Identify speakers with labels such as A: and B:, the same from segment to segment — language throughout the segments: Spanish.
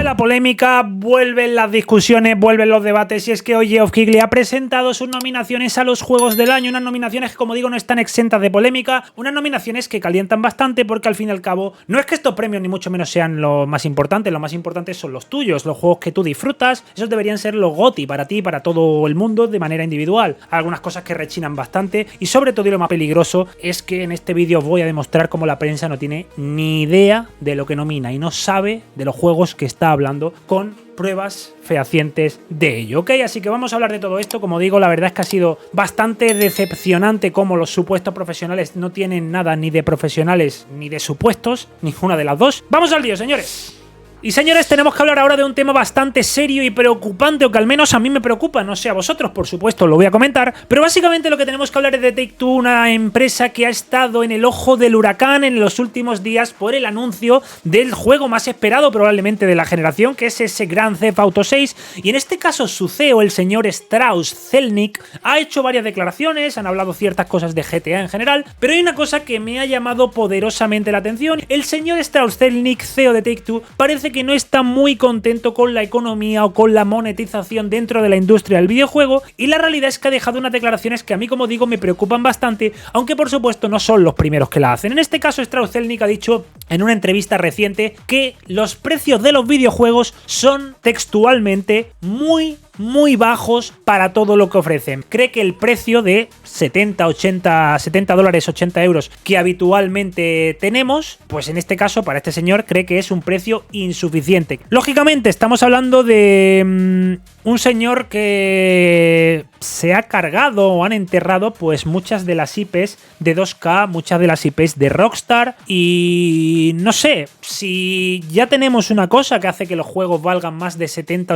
A: la polémica, vuelven las discusiones, vuelven los debates, y es que hoy Geoff Keighley ha presentado sus nominaciones a los Juegos del Año, unas nominaciones que, como digo, no están exentas de polémica, unas nominaciones que calientan bastante porque al fin y al cabo no es que estos premios ni mucho menos sean lo más importantes son los tuyos, los juegos que tú disfrutas, esos deberían ser los GOTY para ti y para todo el mundo de manera individual. Algunas cosas que rechinan bastante y sobre todo, y lo más peligroso, es que en este vídeo os voy a demostrar cómo la prensa no tiene ni idea de lo que nomina y no sabe de los juegos que está hablando con pruebas fehacientes de ello, ¿ok? Así que vamos a hablar de todo esto. Como digo, la verdad es que ha sido bastante decepcionante cómo los supuestos profesionales no tienen nada ni de profesionales ni de supuestos, ninguna de las dos. ¡Vamos al lío, señores! Y señores, tenemos que hablar ahora de un tema bastante serio y preocupante, o que al menos a mí me preocupa, no sé a vosotros, por supuesto, lo voy a comentar, pero básicamente lo que tenemos que hablar es de Take-Two, una empresa que ha estado en el ojo del huracán en los últimos días por el anuncio del juego más esperado probablemente de la generación, que es ese Grand Theft Auto 6, y en este caso su CEO, el señor Strauss Zelnick, ha hecho varias declaraciones, han hablado ciertas cosas de GTA en general, pero hay una cosa que me ha llamado poderosamente la atención. El señor Strauss Zelnick, CEO de Take-Two, parece que no está muy contento con la economía o con la monetización dentro de la industria del videojuego, y la realidad es que ha dejado unas declaraciones que a mí, como digo, me preocupan bastante, aunque por supuesto no son los primeros que la hacen. En este caso, Strauss Zelnick ha dicho en una entrevista reciente que los precios de los videojuegos son textualmente muy bajos para todo lo que ofrecen. Cree que el precio de 70 dólares, 80 euros que habitualmente tenemos, pues en este caso para este señor cree que es un precio insuficiente. Lógicamente estamos hablando de un señor que se ha cargado o han enterrado pues muchas de las IPs de 2K, muchas de las IPs de Rockstar, y no sé, si ya tenemos una cosa que hace que los juegos valgan más de 70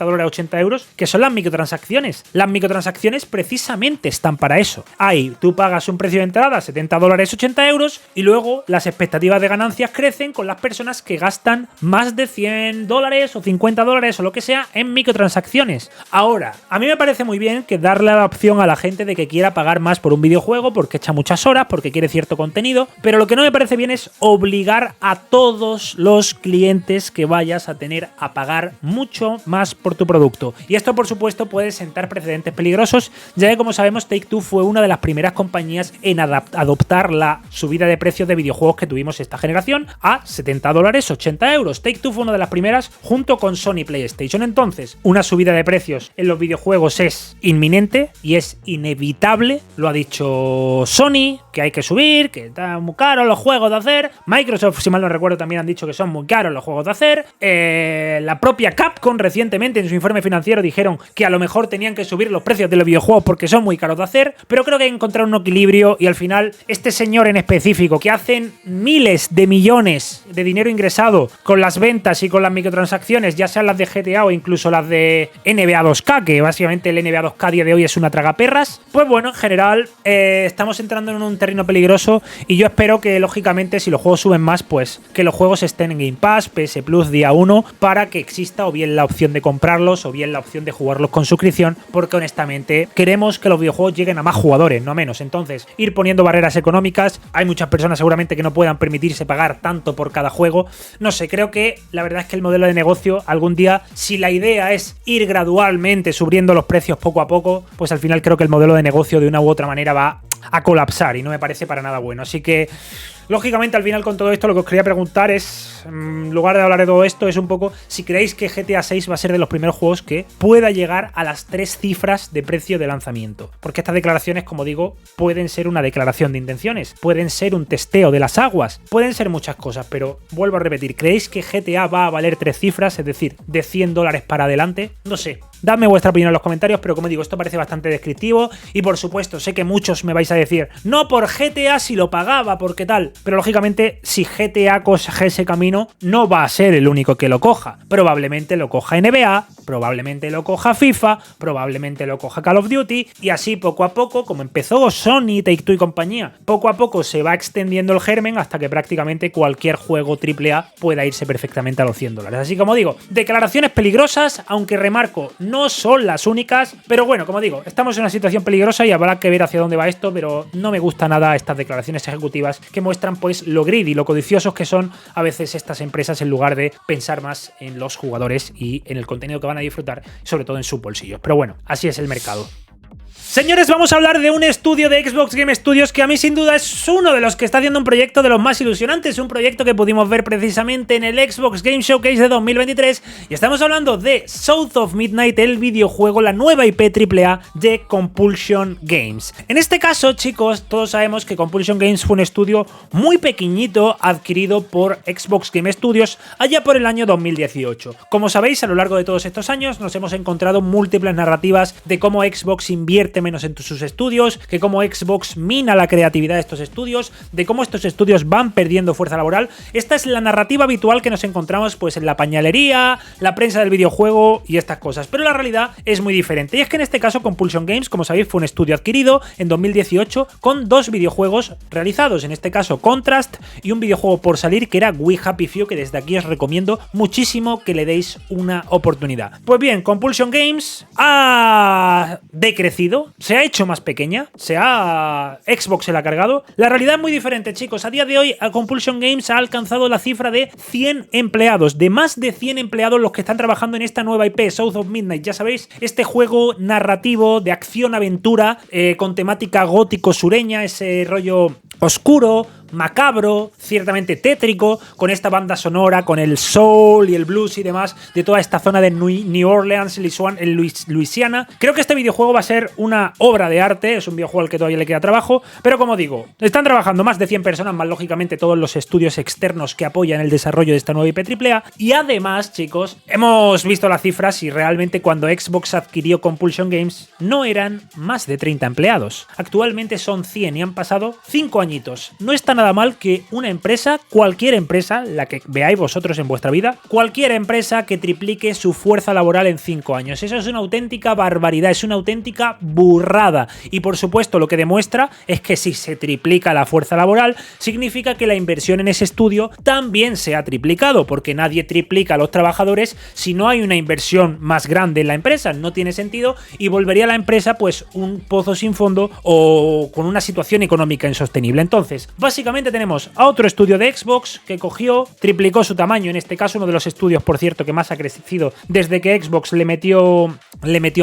A: dólares, 80 euros, que son las microtransacciones. Las microtransacciones precisamente están para eso. Ahí tú pagas un precio de entrada, 70 dólares, 80 euros, y luego las expectativas de ganancias crecen con las personas que gastan más de 100 dólares o 50 dólares o lo que sea en microtransacciones. Ahora, a mí me parece muy bien que darle la opción a la gente de que quiera pagar más por un videojuego porque echa muchas horas, porque quiere cierto contenido, pero lo que no me parece bien es obligar a todos los clientes que vayas a tener a pagar mucho más por tu producto. Y esto, por supuesto, puede sentar precedentes peligrosos, ya que, como sabemos, Take-Two fue una de las primeras compañías en adoptar la subida de precios de videojuegos que tuvimos esta generación a 70 dólares, 80 euros. Take-Two fue una de las primeras junto con Sony PlayStation. Entonces, una subida de precios en los videojuegos es inminente y es inevitable. Lo ha dicho Sony, que hay que subir, que están muy caros los juegos de hacer. Microsoft, si mal no recuerdo, también han dicho que son muy caros los juegos de hacer. La propia Capcom recientemente en su informe financiero dijeron que a lo mejor tenían que subir los precios de los videojuegos porque son muy caros de hacer, pero creo que hay que encontrar un equilibrio, y al final este señor en específico, que hacen miles de millones de dinero ingresado con las ventas y con las microtransacciones, ya sean las de GTA o incluso las de NBA 2K, que básicamente el NBA 2K a día de hoy es una tragaperras, pues bueno, en general estamos entrando en un terreno peligroso, y yo espero que, lógicamente, si los juegos suben más, pues que los juegos estén en Game Pass, PS Plus día 1, para que exista o bien la opción de comprarlos o bien la opción de jugarlos con suscripción, porque honestamente queremos que los videojuegos lleguen a más jugadores, no a menos. Entonces, ir poniendo barreras económicas, hay muchas personas seguramente que no puedan permitirse pagar tanto por cada juego, no sé, creo que la verdad es que el modelo de negocio algún día, si la idea es ir gradualmente subiendo los precios poco a poco, pues al final creo que el modelo de negocio de una u otra manera va a colapsar y no me parece para nada bueno. Así que, lógicamente, al final con todo esto lo que os quería preguntar es, en lugar de hablar de todo esto, es un poco si creéis que GTA 6 va a ser de los primeros juegos que pueda llegar a las 3 cifras de precio de lanzamiento. Porque estas declaraciones, como digo, pueden ser una declaración de intenciones, pueden ser un testeo de las aguas, pueden ser muchas cosas, pero vuelvo a repetir, ¿creéis que GTA va a valer 3 cifras, es decir, de 100 dólares para adelante? No sé. Dadme vuestra opinión en los comentarios, pero como digo, esto parece bastante descriptivo y, por supuesto, sé que muchos me vais a decir no por GTA si lo pagaba, porque tal, pero lógicamente si GTA coge ese camino no va a ser el único que lo coja. Probablemente lo coja NBA, probablemente lo coja FIFA, probablemente lo coja Call of Duty, y así poco a poco, como empezó Sony, Take-Two y compañía, poco a poco se va extendiendo el germen hasta que prácticamente cualquier juego AAA pueda irse perfectamente a los 100 dólares. Así como digo, declaraciones peligrosas, aunque remarco, no son las únicas, pero bueno, como digo, estamos en una situación peligrosa y habrá que ver hacia dónde va esto, pero no me gusta nada estas declaraciones ejecutivas que muestran pues lo greedy, lo codiciosos que son a veces estas empresas en lugar de pensar más en los jugadores y en el contenido que van a disfrutar, sobre todo en sus bolsillos. Pero bueno, así es el mercado. Señores, vamos a hablar de un estudio de Xbox Game Studios que a mí sin duda es uno de los que está haciendo un proyecto de los más ilusionantes, un proyecto que pudimos ver precisamente en el Xbox Game Showcase de 2023 y estamos hablando de South of Midnight, el videojuego, la nueva IP AAA de Compulsion Games. En este caso, chicos, todos sabemos que Compulsion Games fue un estudio muy pequeñito adquirido por Xbox Game Studios allá por el año 2018. Como sabéis, a lo largo de todos estos años nos hemos encontrado múltiples narrativas de cómo Xbox invierte menos en sus estudios, que cómo Xbox mina la creatividad de estos estudios, de cómo estos estudios van perdiendo fuerza laboral. Esta es la narrativa habitual que nos encontramos pues en la pañalería, la prensa del videojuego y estas cosas, pero la realidad es muy diferente. Y es que en este caso Compulsion Games, como sabéis, fue un estudio adquirido en 2018 con dos videojuegos realizados, en este caso Contrast y un videojuego por salir que era We Happy Few, que desde aquí os recomiendo muchísimo que le deis una oportunidad. Pues bien, Compulsion Games ha decrecido, se ha hecho más pequeña, Xbox se la ha cargado. La realidad es muy diferente, chicos. A día de hoy, Compulsion Games ha alcanzado la cifra de 100 empleados, de más de 100 empleados los que están trabajando en esta nueva IP, South of Midnight. Ya sabéis, este juego narrativo de acción-aventura con temática gótico-sureña, ese rollo oscuro, macabro, ciertamente tétrico, con esta banda sonora, con el soul y el blues y demás de toda esta zona de New Orleans, Luisiana. Creo que este videojuego va a ser una obra de arte, es un videojuego al que todavía le queda trabajo, pero como digo, están trabajando más de 100 personas, más lógicamente todos los estudios externos que apoyan el desarrollo de esta nueva IP AAA, y además, chicos, hemos visto las cifras y realmente cuando Xbox adquirió Compulsion Games no eran más de 30 empleados. Actualmente son 100 y han pasado 5 añitos. No está nada mal que una empresa, cualquier empresa, la que veáis vosotros en vuestra vida, cualquier empresa que triplique su fuerza laboral en 5 años. Eso es una auténtica barbaridad, es una auténtica burrada. Y por supuesto lo que demuestra es que si se triplica la fuerza laboral, significa que la inversión en ese estudio también se ha triplicado, porque nadie triplica a los trabajadores si no hay una inversión más grande en la empresa. No tiene sentido y volvería a la empresa pues un pozo sin fondo o con una situación económica insostenible. Entonces, básicamente tenemos a otro estudio de Xbox que cogió, triplicó su tamaño, en este caso uno de los estudios, por cierto, que más ha crecido desde que Xbox le metió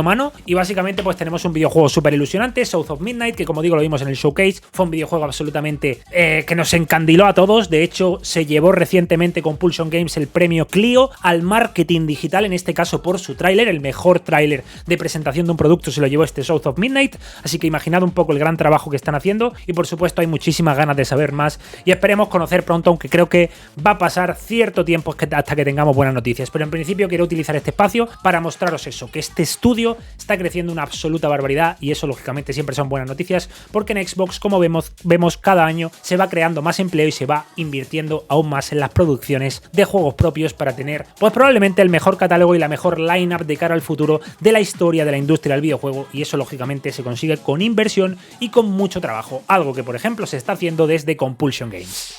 A: mano, y básicamente pues tenemos un videojuego súper ilusionante, South of Midnight, que como digo lo vimos en el showcase, fue un videojuego absolutamente que nos encandiló a todos. De hecho, se llevó recientemente Compulsion Games el premio Clio al marketing digital, en este caso por su tráiler, el mejor tráiler de presentación de un producto se lo llevó este South of Midnight, así que imaginad un poco el gran trabajo que están haciendo y por supuesto hay muchísimas ganas de saber más y esperemos conocer pronto, aunque creo que va a pasar cierto tiempo hasta que tengamos buenas noticias, pero en principio quiero utilizar este espacio para mostraros eso, que este estudio está creciendo una absoluta barbaridad y eso lógicamente siempre son buenas noticias, porque en Xbox, como vemos cada año se va creando más empleo y se va invirtiendo aún más en las producciones de juegos propios para tener pues probablemente el mejor catálogo y la mejor line-up de cara al futuro de la historia de la industria del videojuego, y eso lógicamente se consigue con inversión y con mucho trabajo, algo que por ejemplo se está haciendo desde Compulsion Games.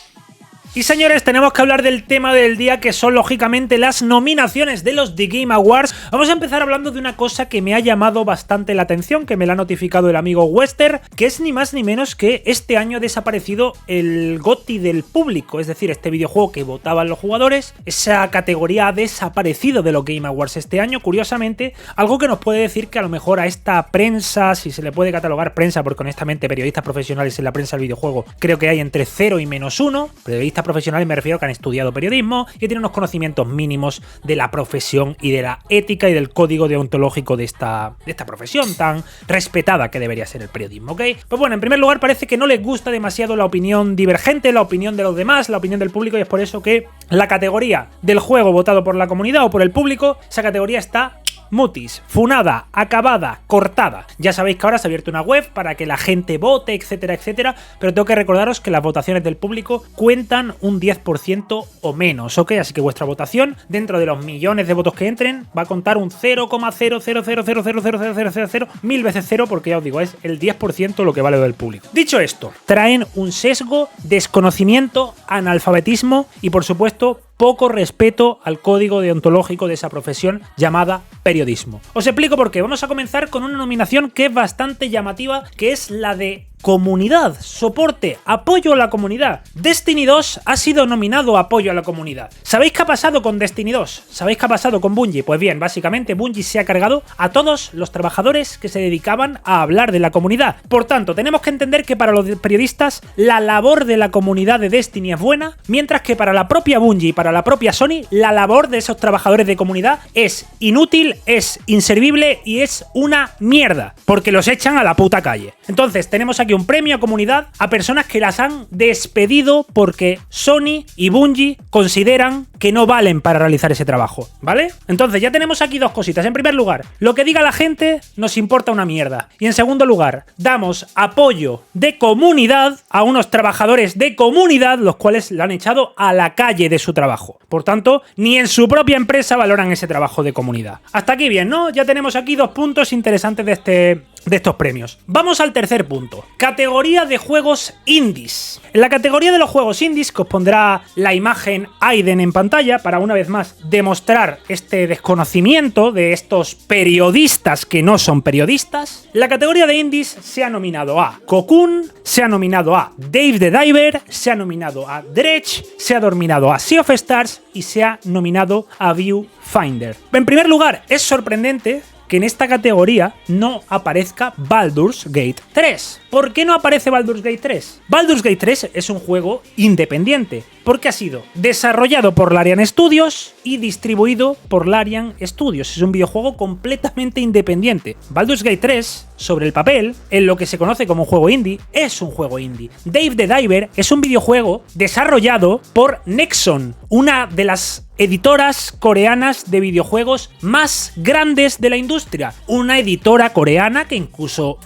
A: Y señores, tenemos que hablar del tema del día, que son lógicamente las nominaciones de los The Game Awards. Vamos a empezar hablando de una cosa que me ha llamado bastante la atención, que me la ha notificado el amigo Wester, que es ni más ni menos que este año ha desaparecido el GOTY del público, es decir, este videojuego que votaban los jugadores. Esa categoría ha desaparecido de los Game Awards este año, curiosamente, algo que nos puede decir que a lo mejor a esta prensa, si se le puede catalogar prensa, porque honestamente periodistas profesionales en la prensa del videojuego creo que hay entre 0 y -1, periodistas profesionales me refiero que han estudiado periodismo y tienen unos conocimientos mínimos de la profesión y de la ética y del código deontológico de esta profesión tan respetada que debería ser el periodismo, ¿ok? Pues bueno, en primer lugar parece que no les gusta demasiado la opinión divergente, la opinión de los demás, la opinión del público, y es por eso que la categoría del juego votado por la comunidad o por el público, esa categoría está mutis, funada, acabada, cortada. Ya sabéis que ahora se ha abierto una web para que la gente vote, etcétera, etcétera, pero tengo que recordaros que las votaciones del público cuentan un 10% o menos, ¿ok? Así que vuestra votación, dentro de los millones de votos que entren, va a contar un 0,000000000 mil veces cero, porque ya os digo, es el 10% lo que vale del público. Dicho esto, traen un sesgo, desconocimiento, analfabetismo y, por supuesto, poco respeto al código deontológico de esa profesión llamada periodismo. Os explico por qué. Vamos a comenzar con una nominación que es bastante llamativa, que es la de comunidad, soporte, apoyo a la comunidad. Destiny 2 ha sido nominado a apoyo a la comunidad. ¿Sabéis qué ha pasado con Destiny 2? ¿Sabéis qué ha pasado con Bungie? Pues bien, básicamente Bungie se ha cargado a todos los trabajadores que se dedicaban a hablar de la comunidad. Por tanto, tenemos que entender que para los periodistas la labor de la comunidad de Destiny es buena, mientras que para la propia Bungie y para la propia Sony, la labor de esos trabajadores de comunidad es inútil, es inservible y es una mierda, porque los echan a la puta calle. Entonces, tenemos aquí un premio a comunidad a personas que las han despedido porque Sony y Bungie consideran que no valen para realizar ese trabajo, ¿vale? Entonces ya tenemos aquí dos cositas. En primer lugar, lo que diga la gente nos importa una mierda. Y en segundo lugar, damos apoyo de comunidad a unos trabajadores de comunidad, los cuales la han echado a la calle de su trabajo. Por tanto, ni en su propia empresa valoran ese trabajo de comunidad. Hasta aquí bien, ¿no? Ya tenemos aquí dos puntos interesantes de estos premios. Vamos al tercer punto. Categoría de juegos indies. En la categoría de los juegos indies, que os pondrá la imagen Aiden en pantalla para una vez más demostrar este desconocimiento de estos periodistas que no son periodistas, la categoría de indies se ha nominado a Cocoon, se ha nominado a Dave the Diver, se ha nominado a Dredge, se ha nominado a Sea of Stars y se ha nominado a Viewfinder. En primer lugar, es sorprendente que en esta categoría no aparezca Baldur's Gate 3. ¿Por qué no aparece Baldur's Gate 3? Baldur's Gate 3 es un juego independiente, porque ha sido desarrollado por Larian Studios y distribuido por Larian Studios. Es un videojuego completamente independiente. Baldur's Gate 3, sobre el papel, en lo que se conoce como un juego indie, es un juego indie. Dave the Diver es un videojuego desarrollado por Nexon, una de las editoras coreanas de videojuegos más grandes de la industria. Una editora coreana que incluso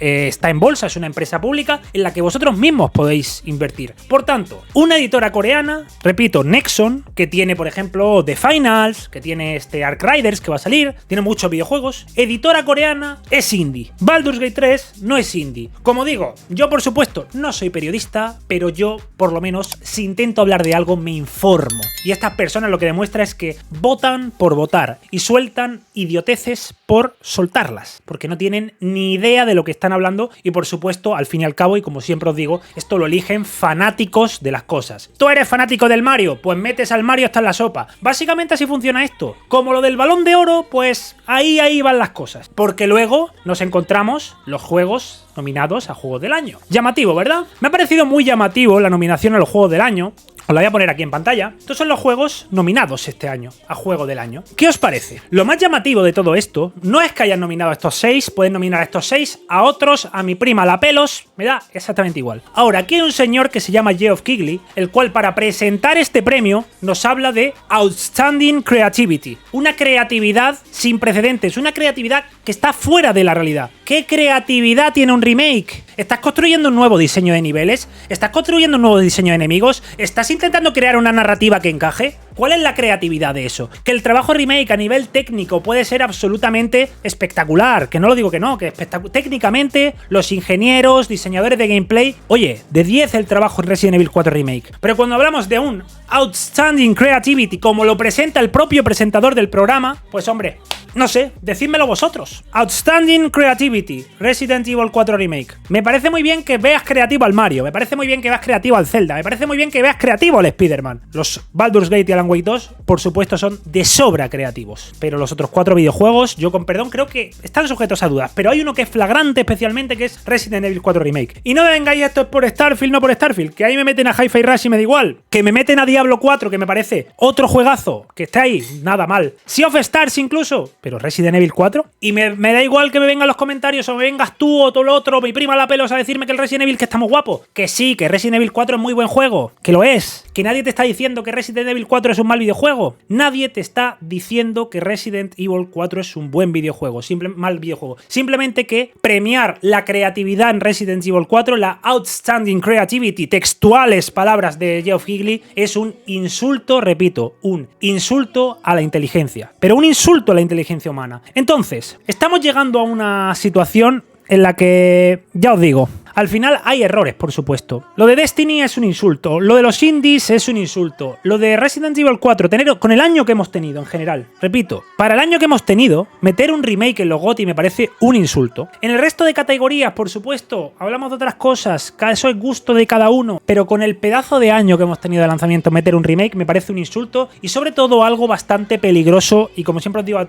A: está en bolsa, es una empresa pública en la que vosotros mismos podéis invertir. Por tanto, una editora coreana, repito, Nexon, que tiene, por ejemplo, The Finals, que tiene Ark Riders, que va a salir, tiene muchos videojuegos. Editora coreana es indie. Baldur's Gate 3 no es indie. Como digo, yo por supuesto no soy periodista, pero yo, por lo menos, si intento hablar de algo, me informo. Y estas personas lo que demuestra es que votan por votar y sueltan idioteces por soltarlas, porque no tienen ni idea de lo que están hablando y por supuesto, al fin y al cabo, y como siempre os digo, esto lo eligen fanáticos de las cosas. ¿Tú eres fanático del Mario? Pues metes al Mario hasta en la sopa. Básicamente así funciona esto. Como lo del Balón de Oro, pues ahí van las cosas. Porque luego nos encontramos los juegos nominados a Juegos del Año. Llamativo, ¿verdad? Me ha parecido muy llamativo la nominación a los Juegos del Año. Os la voy a poner aquí en pantalla. Estos son los juegos nominados este año a Juego del Año. ¿Qué os parece? Lo más llamativo de todo esto no es que hayan nominado a estos 6, pueden nominar a estos 6, a otros, a mi prima la pelos, me da exactamente igual. Ahora, aquí hay un señor que se llama Geoff Keighley, el cual para presentar este premio nos habla de Outstanding Creativity. Una creatividad sin precedentes, una creatividad que está fuera de la realidad. ¿Qué creatividad tiene un remake? ¿Estás construyendo un nuevo diseño de niveles? ¿Estás construyendo un nuevo diseño de enemigos? ¿Estás intentando crear una narrativa que encaje? ¿Cuál es la creatividad de eso? Que el trabajo remake a nivel técnico puede ser absolutamente espectacular, que no lo digo que no, que técnicamente los ingenieros, diseñadores de gameplay, oye, de 10 el trabajo en Resident Evil 4 Remake. Pero cuando hablamos de un Outstanding Creativity, como lo presenta el propio presentador del programa, pues hombre, no sé, decídmelo vosotros. Outstanding Creativity, Resident Evil 4 Remake. Me parece muy bien que veas creativo al Mario, me parece muy bien que veas creativo al Zelda, me parece muy bien que veas creativo al Spider-Man. Los Baldur's Gate y Alan Wake 2, por supuesto, son de sobra creativos. Pero los otros 4 videojuegos, yo con perdón, creo que están sujetos a dudas. Pero hay uno que es flagrante especialmente, que es Resident Evil 4 Remake. Y no me vengáis, esto es por Starfield, no por Starfield, que ahí me meten a Hi-Fi Rush y me da igual. Que me meten a Diablo 4, que me parece otro juegazo, que está ahí, nada mal. Sea of Stars incluso, pero Resident Evil 4. Y me da igual que me vengan los comentarios o me vengas tú o todo lo otro, mi prima la pelos a decirme que el Resident Evil que está muy guapo. Que sí, que Resident Evil 4 es muy buen juego, que lo es. Que nadie te está diciendo que Resident Evil 4 es un mal videojuego. Nadie te está diciendo que Resident Evil 4 es un buen videojuego, mal videojuego. Simplemente que premiar la creatividad en Resident Evil 4, la Outstanding Creativity, textuales palabras de Geoff Keighley, es un insulto, repito, un insulto a la inteligencia. Pero un insulto a la inteligencia humana. Entonces, estamos llegando a una situación en la que, ya os digo, Al final hay errores, por supuesto. Lo de Destiny es un insulto, lo de los indies es un insulto, lo de Resident Evil 4, con el año que hemos tenido en general, repito, para el año que hemos tenido, meter un remake en los GOTY me parece un insulto. En el resto de categorías, por supuesto, hablamos de otras cosas, eso es gusto de cada uno, pero con el pedazo de año que hemos tenido de lanzamiento, meter un remake me parece un insulto y sobre todo algo bastante peligroso. Y como siempre os digo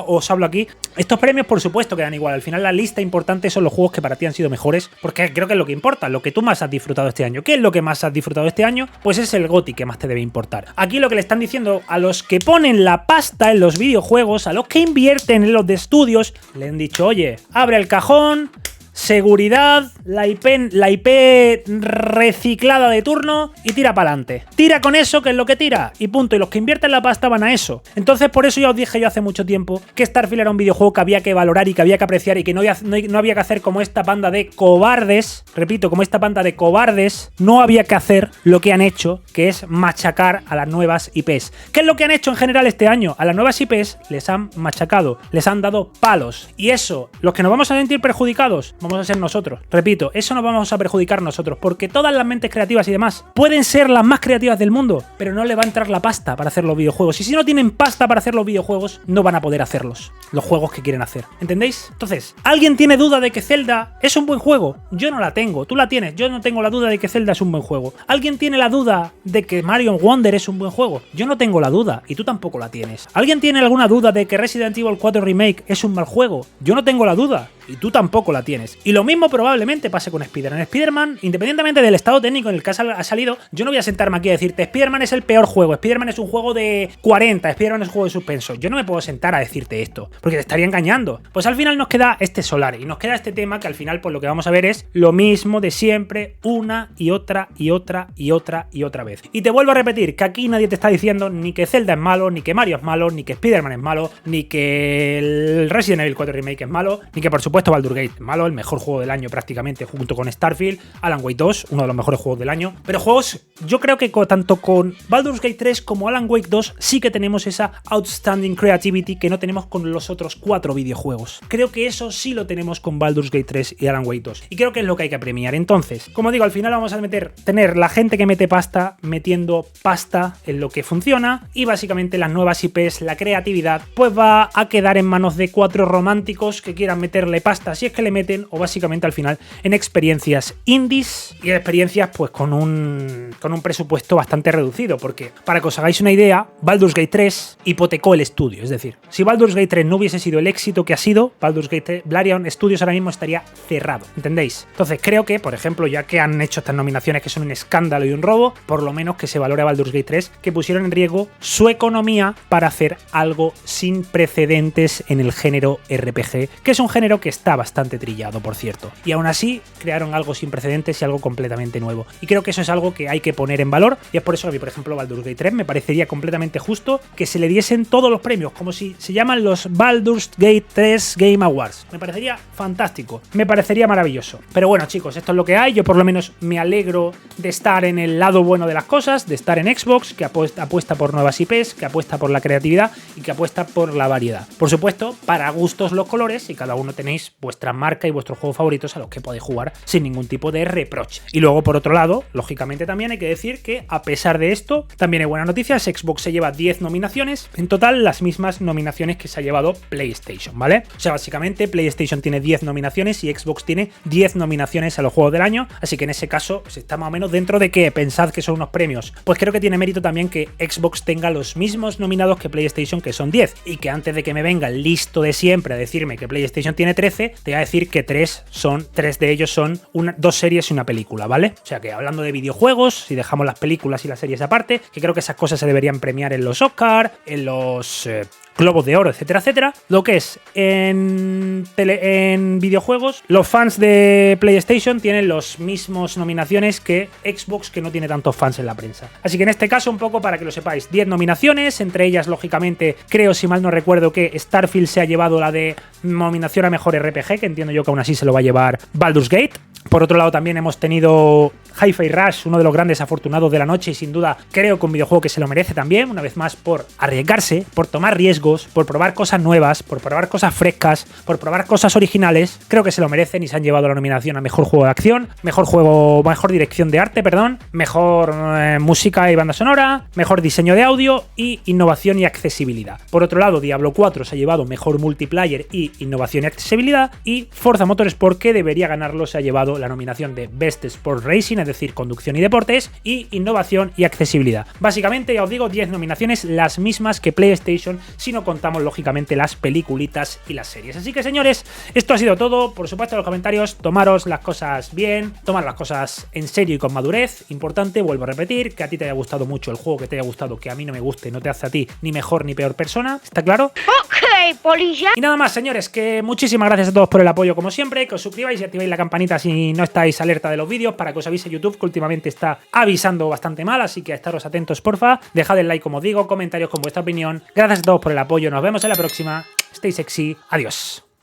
A: os hablo aquí, estos premios por supuesto que dan igual, al final la lista importante son los juegos que para ti han sido mejores, porque creo que es lo que importa, lo que tú más has disfrutado este año. ¿Qué es lo que más has disfrutado este año? Pues es el GOTY que más te debe importar. Aquí lo que le están diciendo a los que ponen la pasta en los videojuegos, a los que invierten en los de estudios, le han dicho, oye, abre el cajón, seguridad, la IP reciclada de turno y tira para adelante. Tira con eso, que es lo que tira, y punto. Y los que invierten la pasta van a eso. Entonces, por eso ya os dije yo hace mucho tiempo que Starfield era un videojuego que había que valorar y que había que apreciar y que no había que hacer como esta banda de cobardes, repito, como esta banda de cobardes, no había que hacer lo que han hecho, que es machacar a las nuevas IPs. ¿Qué es lo que han hecho en general este año? A las nuevas IPs les han machacado, les han dado palos. Y eso, los que nos vamos a sentir perjudicados, vamos a ser nosotros. Repito, eso nos vamos a perjudicar nosotros, porque todas las mentes creativas y demás pueden ser las más creativas del mundo, pero no le va a entrar la pasta para hacer los videojuegos. Y si no tienen pasta para hacer los videojuegos, no van a poder hacerlos, los juegos que quieren hacer. ¿Entendéis? Entonces, ¿alguien tiene duda de que Zelda es un buen juego? Yo no la tengo, tú la tienes. Yo no tengo la duda de que Zelda es un buen juego. ¿Alguien tiene la duda de que Mario Wonder es un buen juego? Yo no tengo la duda, y tú tampoco la tienes. ¿Alguien tiene alguna duda de que Resident Evil 4 Remake es un mal juego? Yo no tengo la duda, y tú tampoco la tienes. Y lo mismo probablemente pase con Spider-Man. Spider-Man, independientemente del estado técnico en el que ha salido, yo no voy a sentarme aquí a decirte Spider-Man es el peor juego, Spider-Man es un juego de 40, Spider-Man es un juego de suspenso. Yo no me puedo sentar a decirte esto, porque te estaría engañando. Pues al final nos queda este Solar y nos queda este tema que al final pues lo que vamos a ver es lo mismo de siempre, una y otra y otra y otra y otra vez. Y te vuelvo a repetir que aquí nadie te está diciendo ni que Zelda es malo, ni que Mario es malo, ni que Spider-Man es malo, ni que el Resident Evil 4 Remake es malo, ni que por supuesto Baldur's Gate es malo, el mejor juego del año prácticamente junto con Starfield, Alan Wake 2, uno de los mejores juegos del año. Pero juegos, yo creo que tanto con Baldur's Gate 3 como Alan Wake 2 sí que tenemos esa outstanding creativity que no tenemos con los otros 4 videojuegos. Creo que eso sí lo tenemos con Baldur's Gate 3 y Alan Wake 2. Y creo que es lo que hay que premiar. Entonces, como digo, al final vamos a tener la gente que mete pasta metiendo pasta en lo que funciona y básicamente las nuevas IPs, la creatividad, pues va a quedar en manos de 4 románticos que quieran meterle pasta si es que le meten, o básicamente al final en experiencias indies y experiencias pues con un presupuesto bastante reducido, porque para que os hagáis una idea, Baldur's Gate 3 hipotecó el estudio, es decir, si Baldur's Gate 3 no hubiese sido el éxito que ha sido, Baldur's Gate 3, Larian Studios ahora mismo estaría cerrado, ¿entendéis? Entonces creo que, por ejemplo, ya que han hecho estas nominaciones que son un escándalo y un robo, por lo menos que se valore a Baldur's Gate 3, que pusieron en riesgo su economía para hacer algo sin precedentes en el género RPG, que es un género que está bastante trillado, por cierto. Y aún así, crearon algo sin precedentes y algo completamente nuevo. Y creo que eso es algo que hay que poner en valor, y es por eso que a mí, por ejemplo, Baldur's Gate 3 me parecería completamente justo que se le diesen todos los premios, como si se llaman los Baldur's Gate 3 Game Awards. Me parecería fantástico, me parecería maravilloso. Pero bueno, chicos, esto es lo que hay. Yo por lo menos me alegro de estar en el lado bueno de las cosas, de estar en Xbox, que apuesta por nuevas IPs, que apuesta por la creatividad y que apuesta por la variedad. Por supuesto, para gustos los colores, y cada uno tenéis vuestra marca y vuestros juegos favoritos a los que podéis jugar sin ningún tipo de reproche. Y luego, por otro lado, lógicamente también hay que decir que a pesar de esto, también hay buenas noticias. Xbox se lleva 10 nominaciones, en total las mismas nominaciones que se ha llevado PlayStation, ¿vale? O sea, básicamente PlayStation tiene 10 nominaciones y Xbox tiene 10 nominaciones a los juegos del año, así que en ese caso pues está más o menos dentro de que pensad que son unos premios. Pues creo que tiene mérito también que Xbox tenga los mismos nominados que PlayStation, que son 10, y que antes de que me venga el listo de siempre a decirme que PlayStation tiene 13, te voy a decir que 3 de ellos son 2 series y una película, ¿vale? O sea que hablando de videojuegos, si dejamos las películas y las series aparte, que creo que esas cosas se deberían premiar en los Oscar, en los Globos de Oro, etcétera, etcétera. Lo que es en videojuegos, los fans de PlayStation tienen los mismos nominaciones que Xbox, que no tiene tantos fans en la prensa. Así que en este caso, un poco para que lo sepáis, 10 nominaciones, entre ellas, lógicamente, creo, si mal no recuerdo, que Starfield se ha llevado la de nominación a mejor RPG, que entiendo yo que aún así se lo va a llevar Baldur's Gate. Por otro lado, también hemos tenido Hi-Fi Rush, uno de los grandes afortunados de la noche y sin duda creo que un videojuego que se lo merece también, una vez más por arriesgarse, por tomar riesgos, por probar cosas nuevas, por probar cosas frescas, por probar cosas originales. Creo que se lo merecen y se han llevado la nominación a Mejor Juego de Acción, Mejor Dirección de Arte, mejor música y banda sonora, mejor diseño de audio y innovación y accesibilidad. Por otro lado, Diablo 4 se ha llevado Mejor Multiplayer y innovación y accesibilidad, y Forza Motorsport, que debería ganarlo, se ha llevado la nominación de Best Sport Racing, es decir, conducción y deportes, y innovación y accesibilidad. Básicamente, ya os digo, 10 nominaciones, las mismas que PlayStation, si no contamos lógicamente las peliculitas y las series. Así que, señores, esto ha sido todo. Por supuesto, en los comentarios, tomaros las cosas bien, tomar las cosas en serio y con madurez. Importante, vuelvo a repetir, que a ti te haya gustado mucho el juego, que te haya gustado, que a mí no me guste, no te hace a ti ni mejor ni peor persona. ¿Está claro?
B: Ok, polilla.
A: Y nada más, señores, que muchísimas gracias a todos por el apoyo como siempre, que os suscribáis y activéis la campanita si no estáis alerta de los vídeos, para que os avise YouTube, que últimamente está avisando bastante mal, así que a estaros atentos, porfa. Dejad el like, como os digo, comentarios con vuestra opinión. Gracias a todos por el apoyo, nos vemos en la próxima. Stay sexy, adiós.